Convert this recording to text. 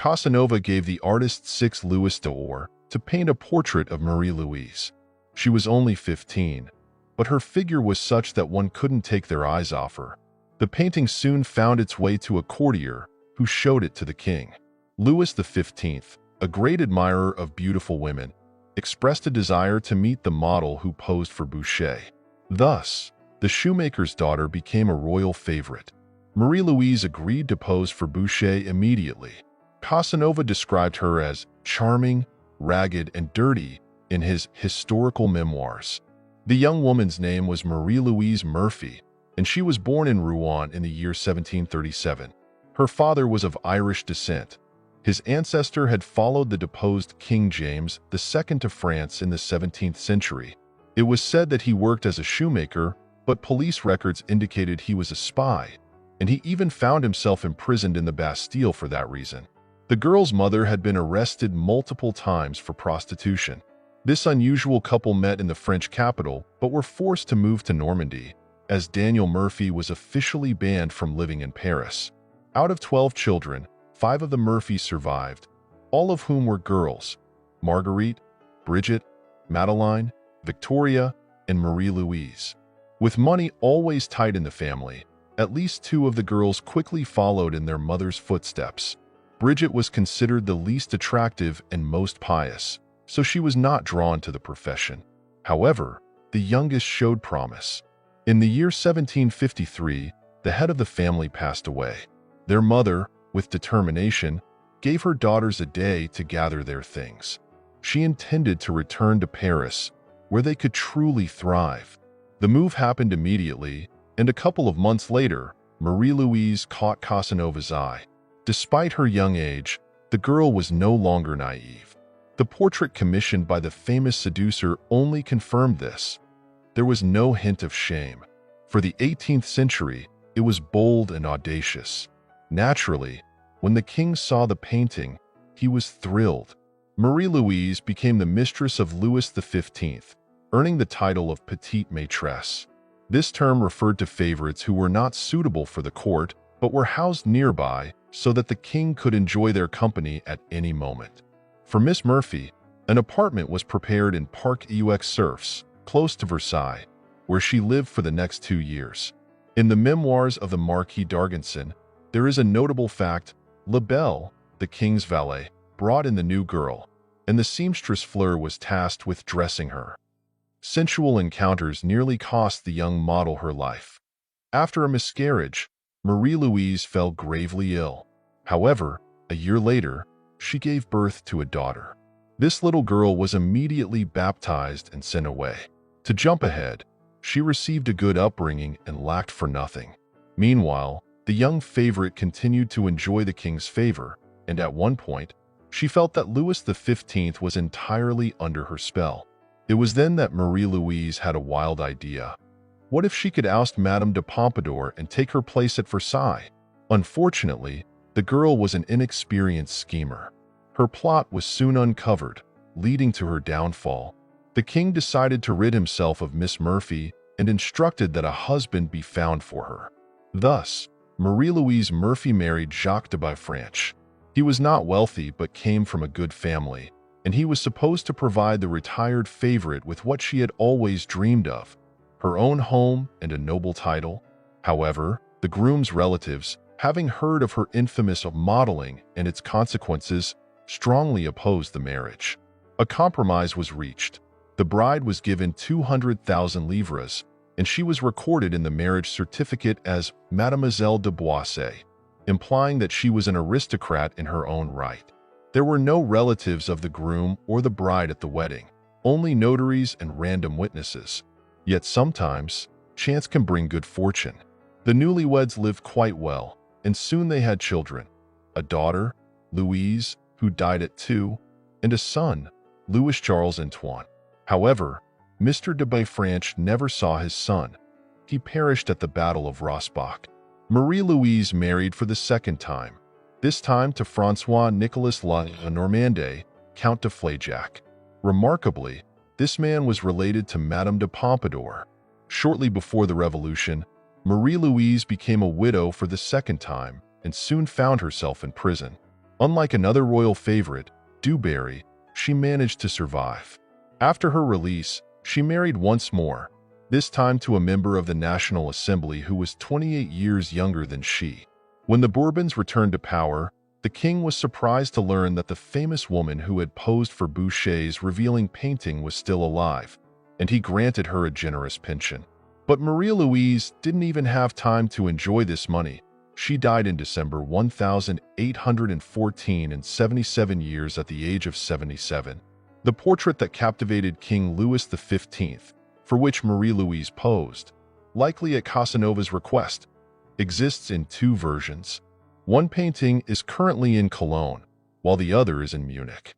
Casanova gave the artist 6 Louis d'Or to paint a portrait of Marie-Louise. She was only 15, but her figure was such that one couldn't take their eyes off her. The painting soon found its way to a courtier who showed it to the king. Louis XV, a great admirer of beautiful women, expressed a desire to meet the model who posed for Boucher. Thus, the shoemaker's daughter became a royal favorite. Marie-Louise agreed to pose for Boucher immediately. Casanova described her as charming, ragged, and dirty in his historical memoirs. The young woman's name was Marie-Louise Murphy, and she was born in Rouen in the year 1737. Her father was of Irish descent. His ancestor had followed the deposed King James II to France in the 17th century. It was said that he worked as a shoemaker, but police records indicated he was a spy, and he even found himself imprisoned in the Bastille for that reason. The girl's mother had been arrested multiple times for prostitution. This unusual couple met in the French capital, but were forced to move to Normandy, as Daniel Murphy was officially banned from living in Paris. Out of 12 children, 5 of the Murphys survived, all of whom were girls: Marguerite, Bridget, Madeleine, Victoria, and Marie-Louise. With money always tight in the family, at least 2 of the girls quickly followed in their mother's footsteps. Bridget was considered the least attractive and most pious, so she was not drawn to the profession. However, the youngest showed promise. In the year 1753, the head of the family passed away. Their mother, with determination, gave her daughters a day to gather their things. She intended to return to Paris, where they could truly thrive. The move happened immediately, and a couple of months later, Marie-Louise caught Casanova's eye. Despite her young age, the girl was no longer naive. The portrait commissioned by the famous seducer only confirmed this. There was no hint of shame. For the 18th century, it was bold and audacious. Naturally, when the king saw the painting, he was thrilled. Marie-Louise became the mistress of Louis XV, earning the title of petite maîtresse. This term referred to favorites who were not suitable for the court, but were housed nearby so that the king could enjoy their company at any moment. For Miss Murphy, an apartment was prepared in Parc aux Cerfs, close to Versailles, where she lived for the next 2 years. In the memoirs of the Marquis d'Argenson, there is a notable fact: La Belle, the king's valet, brought in the new girl, and the seamstress Fleur was tasked with dressing her. Sensual encounters nearly cost the young model her life. After a miscarriage, Marie-Louise fell gravely ill. However, a year later, she gave birth to a daughter. This little girl was immediately baptized and sent away. To jump ahead, she received a good upbringing and lacked for nothing. Meanwhile, the young favorite continued to enjoy the king's favor, and at one point, she felt that Louis XV was entirely under her spell. It was then that Marie-Louise had a wild idea. What if she could oust Madame de Pompadour and take her place at Versailles? Unfortunately, the girl was an inexperienced schemer. Her plot was soon uncovered, leading to her downfall. The king decided to rid himself of Miss Murphy and instructed that a husband be found for her. Thus, Marie-Louise Murphy married Jacques de Baillefranche. He was not wealthy but came from a good family, and he was supposed to provide the retired favorite with what she had always dreamed of: her own home and a noble title. However, the groom's relatives, having heard of her infamous modeling and its consequences, strongly opposed the marriage. A compromise was reached. The bride was given 200,000 livres, and she was recorded in the marriage certificate as Mademoiselle de Boissy, implying that she was an aristocrat in her own right. There were no relatives of the groom or the bride at the wedding, only notaries and random witnesses. Yet sometimes, chance can bring good fortune. The newlyweds lived quite well, and soon they had children: a daughter, Louise, who died at 2, and a son, Louis Charles Antoine. However, Mr. de Baillefranche never saw his son. He perished at the Battle of Rossbach. Marie-Louise married for the second time, this time to François-Nicolas La Normandie, Count de Flageac. Remarkably, this man was related to Madame de Pompadour. Shortly before the Revolution, Marie-Louise became a widow for the second time and soon found herself in prison. Unlike another royal favorite, Dewberry, she managed to survive. After her release, she married once more, this time to a member of the National Assembly who was 28 years younger than she. When the Bourbons returned to power, the king was surprised to learn that the famous woman who had posed for Boucher's revealing painting was still alive, and he granted her a generous pension. But Maria Louise didn't even have time to enjoy this money. She died in December 1814 in 77 years at the age of 77. The portrait that captivated King Louis XV, for which Marie-Louise posed, likely at Casanova's request, exists in two versions. One painting is currently in Cologne, while the other is in Munich.